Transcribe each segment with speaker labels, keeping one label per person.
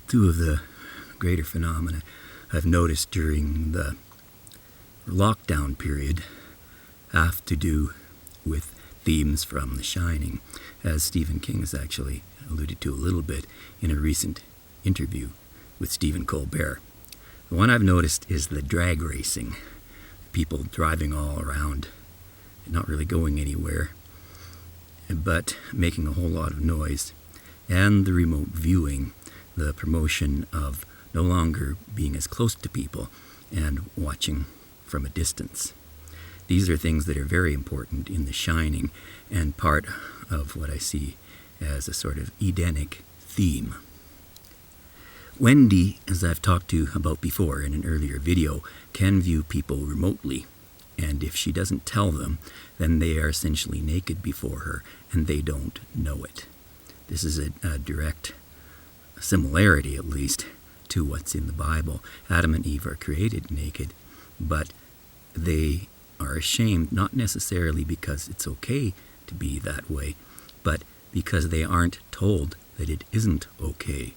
Speaker 1: Two of the greater phenomena I've noticed during the lockdown period have to do with themes from The Shining, as Stephen King has actually alluded to a little bit in a recent interview with Stephen Colbert. The one I've noticed is the drag racing, people driving all around, not really going anywhere, but making a whole lot of noise, and the remote viewing, the promotion of no longer being as close to people and watching from a distance. These are things that are very important in The Shining and part of what I see as a sort of Edenic theme. Wendy, as I've talked to about before in an earlier video, can view people remotely, and if she doesn't tell them, then they are essentially naked before her, and they don't know it. This is a direct similarity, at least, to what's in the Bible. Adam and Eve are created naked, but they are ashamed, not necessarily because it's okay to be that way, but because they aren't told that it isn't okay.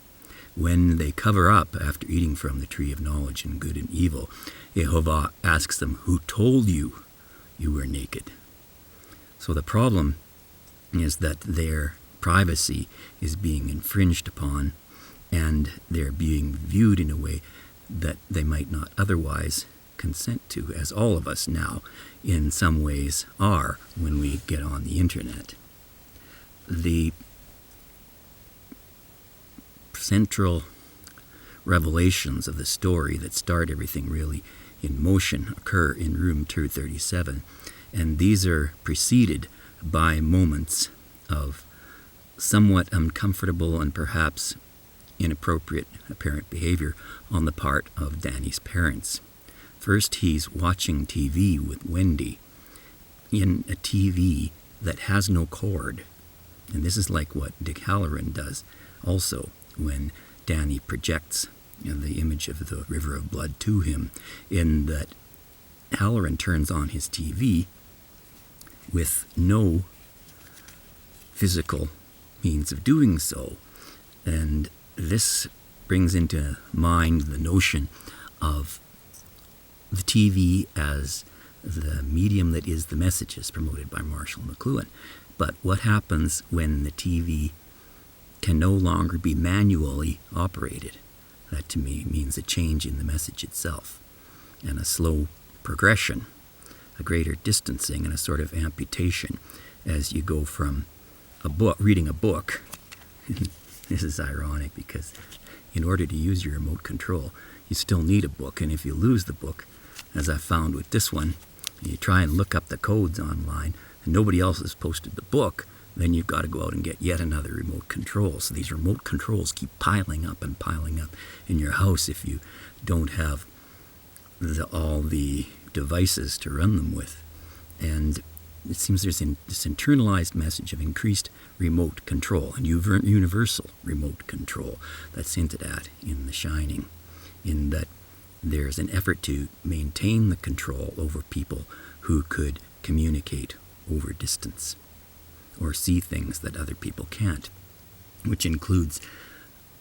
Speaker 1: When they cover up after eating from the tree of knowledge and good and evil, Yehovah asks them, "Who told you you were naked?" So the problem is that their privacy is being infringed upon, and they're being viewed in a way that they might not otherwise consent to, as all of us now in some ways are when we get on the internet. The central revelations of the story that start everything really in motion occur in room 237, and these are preceded by moments of somewhat uncomfortable and perhaps inappropriate apparent behavior on the part of Danny's parents. First, he's watching TV with Wendy in a TV that has no cord. And this is like what Dick Halloran does also when Danny projects the image of the river of blood to him, in that Halloran turns on his TV with no physical means of doing so. And this brings into mind the notion of the TV as the medium that is the messages promoted by Marshall McLuhan. But what happens when the TV can no longer be manually operated? That to me means a change in the message itself, and a slow progression, a greater distancing, and a sort of amputation as you go from reading a book. This is ironic because in order to use your remote control, you still need a book, and if you lose the book, as I found with this one, you try and look up the codes online, and nobody else has posted the book, then you've got to go out and get yet another remote control. So these remote controls keep piling up in your house if you don't have all the devices to run them with. And it seems there's this internalized message of increased remote control and universal remote control that's hinted at in The Shining, in that there's an effort to maintain the control over people who could communicate over distance or see things that other people can't, which includes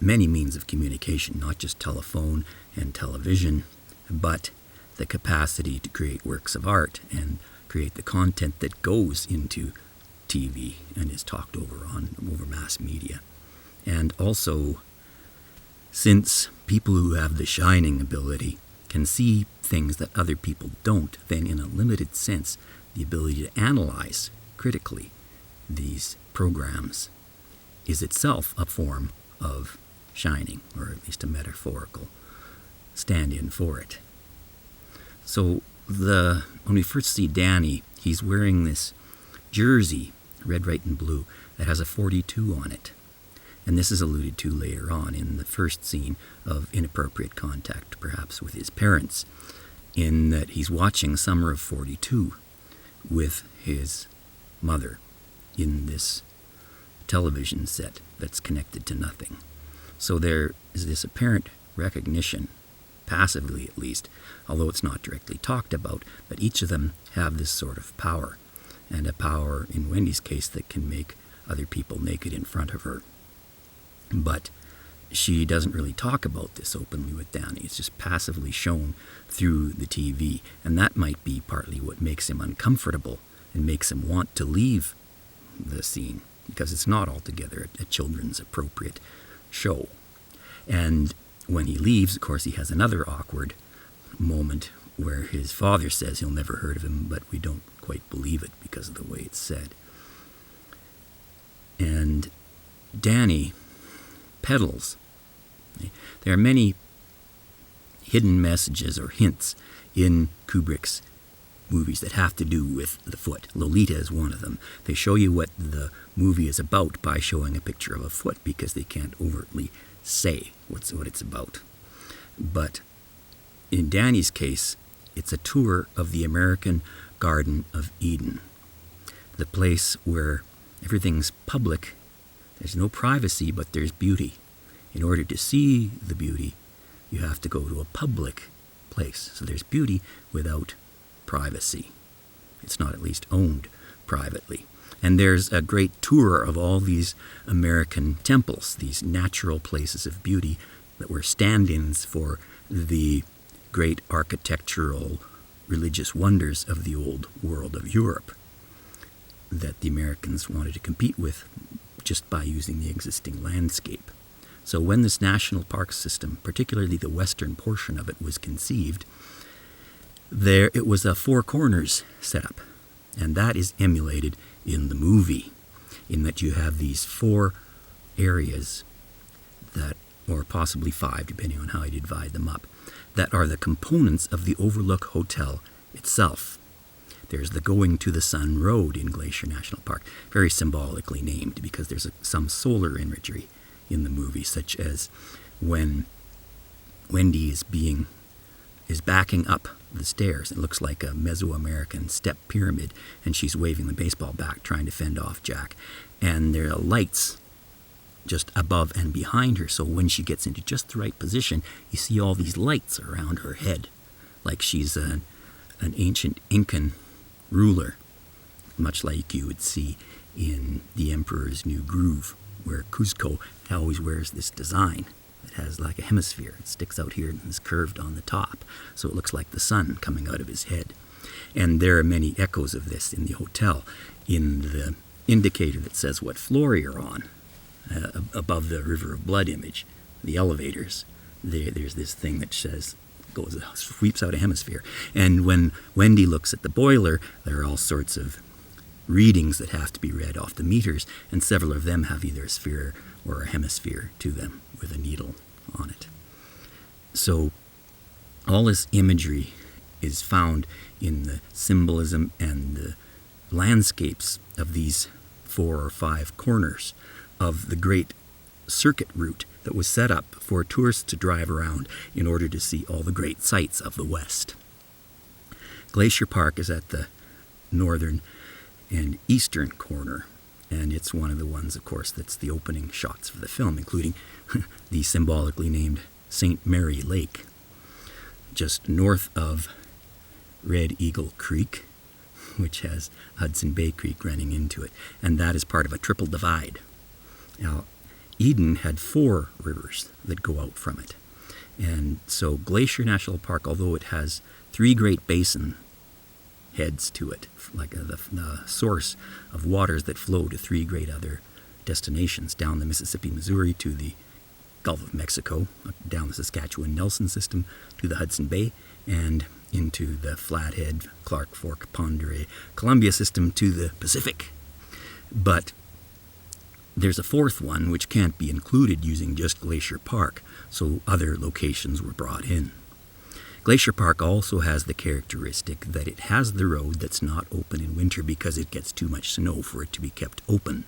Speaker 1: many means of communication, not just telephone and television, but the capacity to create works of art and create the content that goes into TV and is talked over mass media. And also, since people who have the shining ability can see things that other people don't, then in a limited sense, the ability to analyze critically these programs is itself a form of shining, or at least a metaphorical stand-in for it. So when we first see Danny, he's wearing this jersey, red, white, and blue, that has a 42 on it. And this is alluded to later on in the first scene of inappropriate contact, perhaps with his parents, in that he's watching Summer of 42 with his mother in this television set that's connected to nothing. So there is this apparent recognition, passively at least, although it's not directly talked about, that each of them have this sort of power, and a power, in Wendy's case, that can make other people naked in front of her. But she doesn't really talk about this openly with Danny. It's just passively shown through the TV. And that might be partly what makes him uncomfortable and makes him want to leave the scene, because it's not altogether a children's appropriate show. And when he leaves, of course, he has another awkward moment where his father says he'll never heard of him, but we don't quite believe it because of the way it's said. And Danny peddles. There are many hidden messages or hints in Kubrick's movies that have to do with the foot. Lolita is one of them. They show you what the movie is about by showing a picture of a foot, because they can't overtly say what it's about. But in Danny's case, it's a tour of the American Garden of Eden, the place where everything's public. There's no privacy, but there's beauty. In order to see the beauty, you have to go to a public place. So there's beauty without privacy. It's not at least owned privately. And there's a great tour of all these American temples, these natural places of beauty that were stand-ins for the great architectural religious wonders of the old world of Europe that the Americans wanted to compete with just by using the existing landscape. So when this national park system, particularly the western portion of it, was conceived, it was a four corners setup. And that is emulated in the movie, in that you have these four areas that, or possibly five, depending on how you divide them up, that are the components of the Overlook Hotel itself. There's the Going to the Sun Road in Glacier National Park, very symbolically named because there's some solar imagery in the movie, such as when Wendy is backing up the stairs. It looks like a Mesoamerican step pyramid, and she's waving the baseball bat trying to fend off Jack. And there are lights just above and behind her, so when she gets into just the right position, you see all these lights around her head, like she's an ancient Incan ruler, much like you would see in The Emperor's New Groove, where Cuzco always wears this design. It has like a hemisphere. It sticks out here and is curved on the top, so it looks like the sun coming out of his head. And there are many echoes of this in the hotel, in the indicator that says what floor you're on, above the River of Blood image, the elevators. There's this thing that says, sweeps out a hemisphere. And when Wendy looks at the boiler, there are all sorts of readings that have to be read off the meters, and several of them have either a sphere or a hemisphere to them with a needle on it. So all this imagery is found in the symbolism and the landscapes of these 4 or 5 corners of the great circuit route that was set up for tourists to drive around in order to see all the great sights of the West. Glacier Park is at the northern and eastern corner, and it's one of the ones, of course, that's the opening shots for the film, including the symbolically named St. Mary Lake, just north of Red Eagle Creek, which has Hudson Bay Creek running into it, and that is part of a triple divide. Now, Eden had 4 rivers that go out from it, and so Glacier National Park, although it has 3 great basin heads to it, like the source of waters that flow to 3 great other destinations, down the Mississippi, Missouri to the Gulf of Mexico, down the Saskatchewan-Nelson system to the Hudson Bay, and into the Flathead, Clark Fork, Pend Oreille, Columbia system to the Pacific. But there's a 4th one which can't be included using just Glacier Park, so other locations were brought in. Glacier Park also has the characteristic that it has the road that's not open in winter because it gets too much snow for it to be kept open.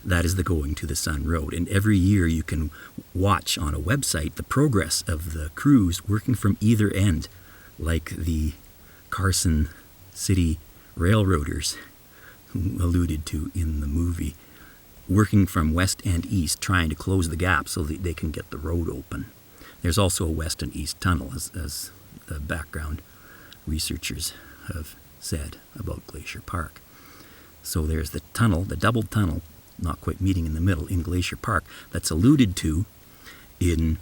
Speaker 1: That is the Going to the Sun Road, and every year you can watch on a website the progress of the crews working from either end, like the Carson City railroaders who alluded to in the movie, working from west and east, trying to close the gap so that they can get the road open. There's also a west and east tunnel, as the background researchers have said about Glacier Park. So there's the tunnel, the double tunnel, not quite meeting in the middle in Glacier Park, that's alluded to in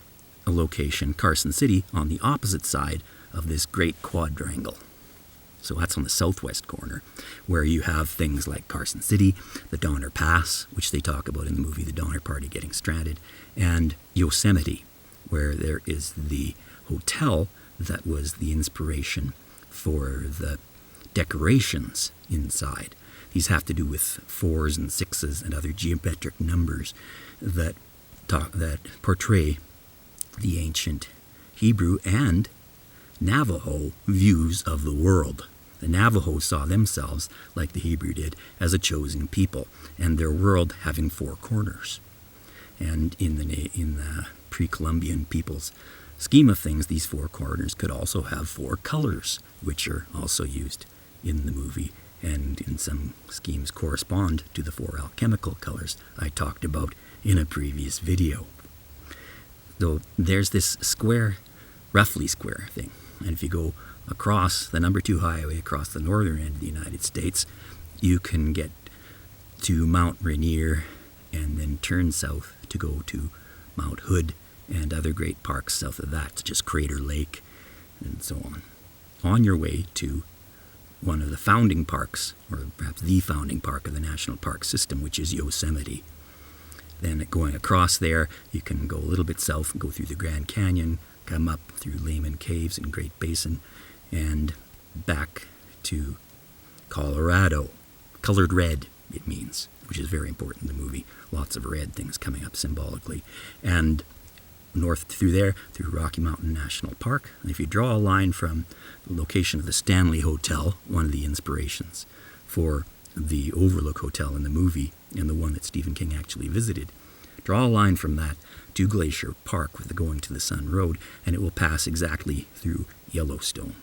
Speaker 1: a location, Carson City, on the opposite side of this great quadrangle. So that's on the southwest corner, where you have things like Carson City, the Donner Pass, which they talk about in the movie The Donner Party getting stranded, and Yosemite, where there is the hotel that was the inspiration for the decorations inside. These have to do with 4s and 6s and other geometric numbers that portray the ancient Hebrew and Navajo views of the world. The Navajo saw themselves, like the Hebrew did, as a chosen people, and their world having 4 corners. And in the pre-Columbian people's scheme of things, these 4 corners could also have 4 colors, which are also used in the movie, and in some schemes correspond to the 4 alchemical colors I talked about in a previous video. So there's this square, roughly square thing. And if you go across the number 2 highway across the northern end of the United States, you can get to Mount Rainier and then turn south to go to Mount Hood and other great parks south of that, such as Crater Lake and so on. On your way to one of the founding parks, or perhaps the founding park of the National Park System, which is Yosemite. Then going across there, you can go a little bit south and go through the Grand Canyon, come up through Lehman Caves and Great Basin, and back to Colorado. Colored red, it means, which is very important in the movie. Lots of red things coming up symbolically. And north through there, through Rocky Mountain National Park. And if you draw a line from the location of the Stanley Hotel, one of the inspirations for the Overlook Hotel in the movie, and the one that Stephen King actually visited, draw a line from that to Glacier Park with the Going to the Sun Road, and it will pass exactly through Yellowstone.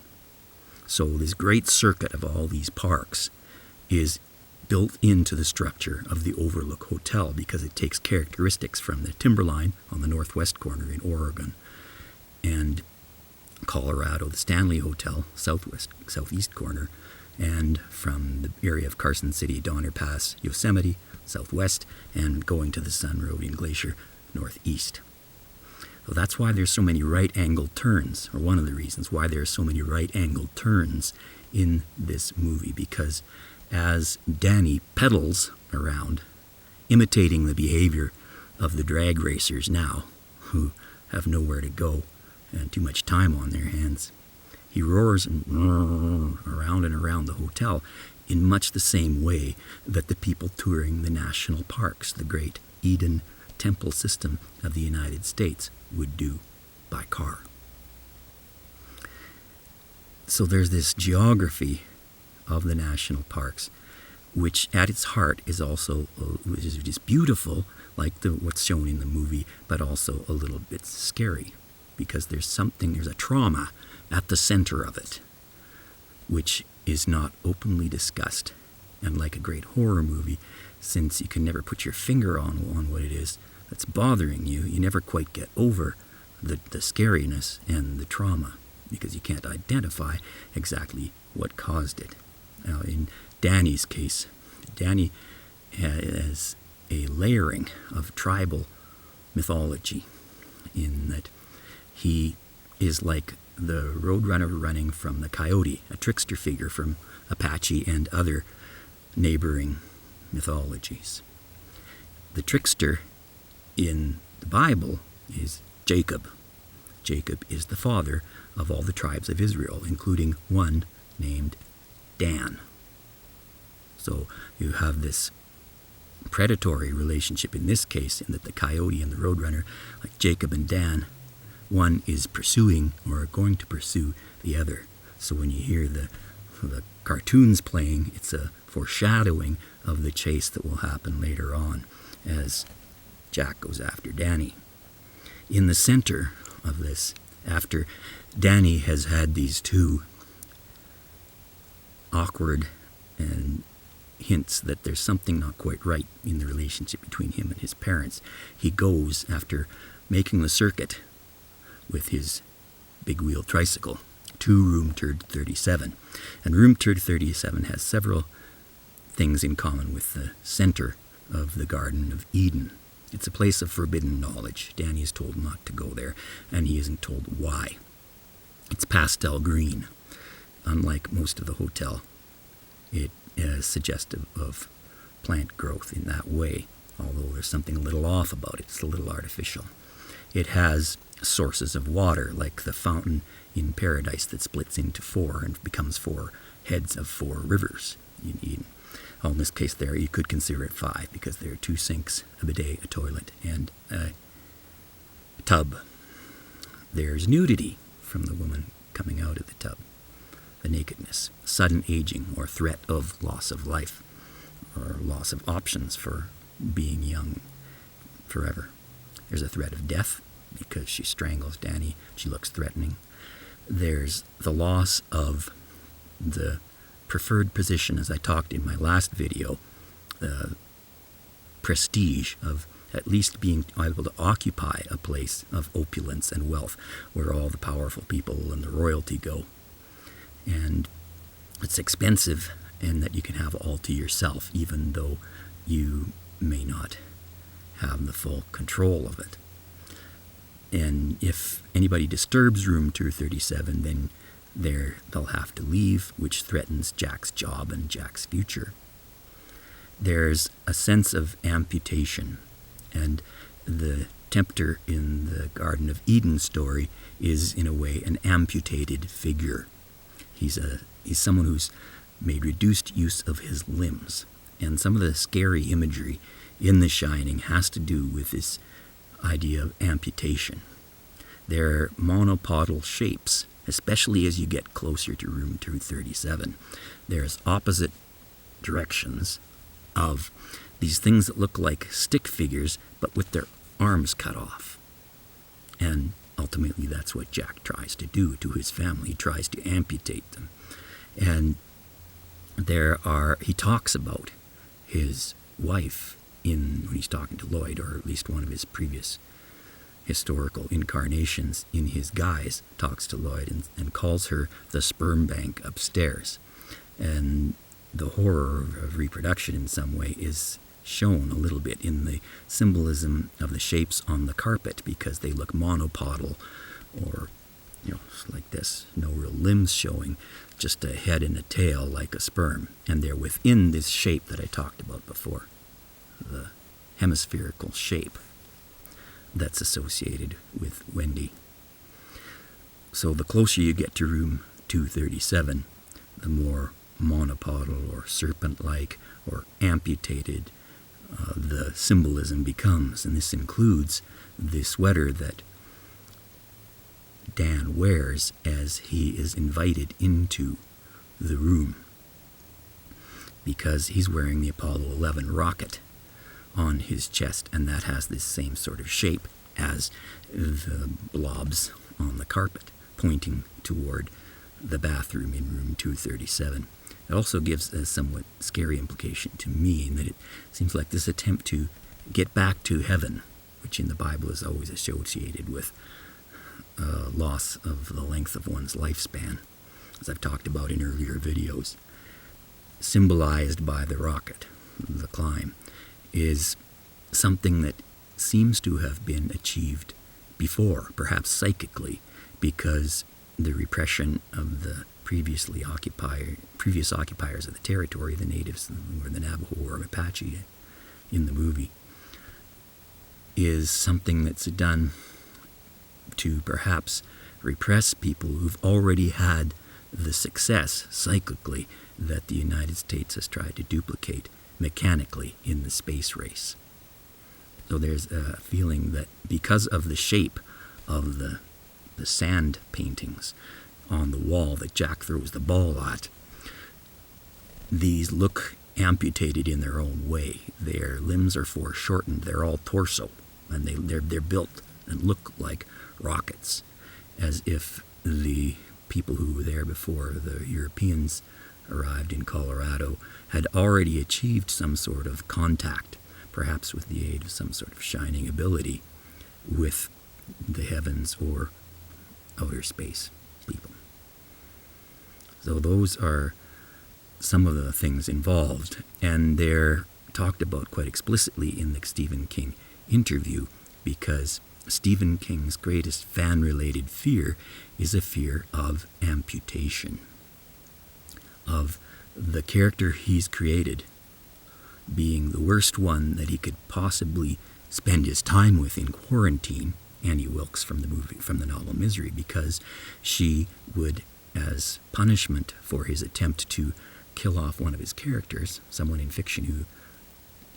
Speaker 1: So this great circuit of all these parks is built into the structure of the Overlook Hotel because it takes characteristics from the timberline on the northwest corner in Oregon and Colorado, the Stanley Hotel, southeast corner, and from the area of Carson City, Donner Pass, Yosemite, southwest, and Going to the Sun Road in Glacier, northeast. So that's why there's so many right-angled turns, or one of the reasons why there are so many right-angled turns in this movie, because as Danny pedals around, imitating the behavior of the drag racers now, who have nowhere to go and too much time on their hands, he roars around and around the hotel in much the same way that the people touring the national parks, the great Eden temple system of the United States, would do by car. So there's this geography of the national parks, which at its heart is also which is beautiful, like what's shown in the movie, but also a little bit scary, because there's a trauma at the center of it, which is not openly discussed. And like a great horror movie, since you can never put your finger on what it is that's bothering you, you never quite get over the scariness and the trauma, because you can't identify exactly what caused it. Now, in Danny's case, Danny has a layering of tribal mythology in that he is like the roadrunner running from the coyote, a trickster figure from Apache and other neighboring mythologies. The trickster in the Bible is Jacob. Jacob is the father of all the tribes of Israel, including one named Dan. So you have this predatory relationship in this case, in that the coyote and the roadrunner, like Jacob and Dan, one is pursuing or going to pursue the other. So when you hear the cartoons playing, it's a foreshadowing of the chase that will happen later on as Jack goes after Danny. In the center of this, after Danny has had these two awkward and hints that there's something not quite right in the relationship between him and his parents, he goes, after making the circuit with his big wheel tricycle, to room turd 37. And room turd 37 has several things in common with the center of the Garden of Eden. It's a place of forbidden knowledge. Danny is told not to go there, and he isn't told why. It's pastel green. Unlike most of the hotel, it is suggestive of plant growth in that way, although there's something a little off about it. It's a little artificial. It has sources of water, like the fountain in Paradise that splits into 4 and becomes 4 heads of 4 rivers in Eden. Well, in this case there, you could consider it 5, because there are 2 sinks, a bidet, a toilet, and a tub. There's nudity from the woman coming out of the tub. The nakedness, sudden aging, or threat of loss of life, or loss of options for being young forever. There's a threat of death, because she strangles Danny. She looks threatening. There's the loss of the preferred position, as I talked in my last video, the prestige of at least being able to occupy a place of opulence and wealth where all the powerful people and the royalty go. And it's expensive in that you can have all to yourself, even though you may not have the full control of it. And if anybody disturbs room 237, then they'll have to leave, which threatens Jack's job and Jack's future. There's a sense of amputation, and the tempter in the Garden of Eden story is, in a way, an amputated figure. He's someone who's made reduced use of his limbs, and some of the scary imagery in The Shining has to do with this idea of amputation. They're monopodal shapes, especially as you get closer to room 237. There's opposite directions of these things that look like stick figures, but with their arms cut off. And ultimately that's what Jack tries to do to his family. He tries to amputate them. And he talks about his wife when he's talking to Lloyd, or at least one of his previous historical incarnations in his guise, talks to Lloyd and calls her the sperm bank upstairs. And the horror of reproduction in some way is shown a little bit in the symbolism of the shapes on the carpet, because they look monopodal, or like this, no real limbs showing, just a head and a tail like a sperm, and they're within this shape that I talked about before, the hemispherical shape that's associated with Wendy. So the closer you get to room 237, the more monopodal or serpent-like or amputated the symbolism becomes. And this includes the sweater that Dan wears as he is invited into the room, because he's wearing the Apollo 11 rocket on his chest, and that has this same sort of shape as the blobs on the carpet, pointing toward the bathroom in room 237. It also gives a somewhat scary implication to me, in that it seems like this attempt to get back to heaven, which in the Bible is always associated with loss of the length of one's lifespan, as I've talked about in earlier videos, symbolized by the rocket, the climb, is something that seems to have been achieved before, perhaps psychically, because the repression of the previous occupiers of the territory, the natives, or the Navajo or Apache in the movie, is something that's done to perhaps repress people who've already had the success psychically that the United States has tried to duplicate mechanically in the space race. So there's a feeling that because of the shape of the sand paintings on the wall that Jack throws the ball at, these look amputated in their own way. Their limbs are foreshortened. They're all torso, and they're built and look like rockets, as if the people who were there before the Europeans arrived in Colorado had already achieved some sort of contact, perhaps with the aid of some sort of shining ability, with the heavens or outer space people. So those are some of the things involved, and they're talked about quite explicitly in the Stephen King interview, because Stephen King's greatest fan-related fear is a fear of amputation, of the character he's created being the worst one that he could possibly spend his time with in quarantine, Annie Wilkes from the novel Misery, because she would, as punishment for his attempt to kill off one of his characters, someone in fiction who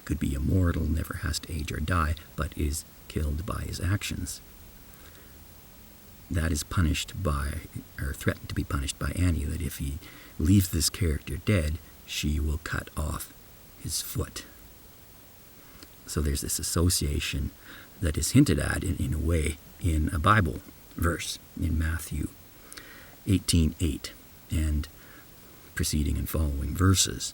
Speaker 1: could be immortal, never has to age or die, but is killed by his actions. That is punished by, or threatened to be punished by Annie, that if he leaves this character dead, she will cut off his foot. So there's this association that is hinted at in a way in a Bible verse in Matthew 18:8 and preceding and following verses.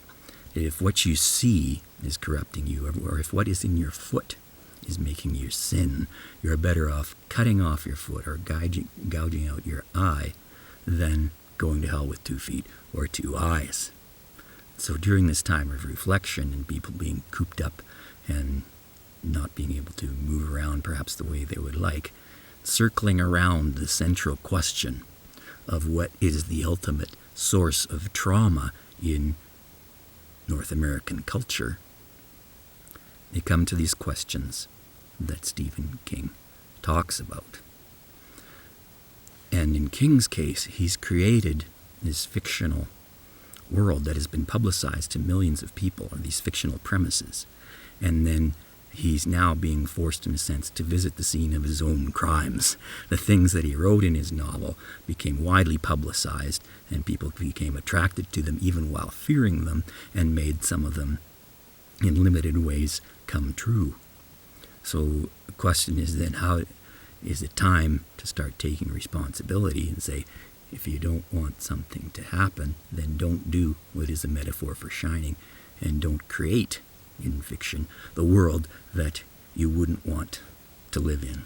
Speaker 1: If what you see is corrupting you, or if what is in your foot is making you sin, you're better off cutting off your foot or gouging out your eye than going to hell with 2 feet or 2 eyes. So during this time of reflection and people being cooped up and not being able to move around perhaps the way they would like, circling around the central question of what is the ultimate source of trauma in North American culture, they come to these questions that Stephen King talks about. And in King's case, he's created this fictional world that has been publicized to millions of people, or these fictional premises. And then he's now being forced, in a sense, to visit the scene of his own crimes. The things that he wrote in his novel became widely publicized, and people became attracted to them even while fearing them, and made some of them, in limited ways, come true. So the question is then, how is it time to start taking responsibility and say, if you don't want something to happen, then don't do what is a metaphor for shining, and don't create in fiction the world that you wouldn't want to live in.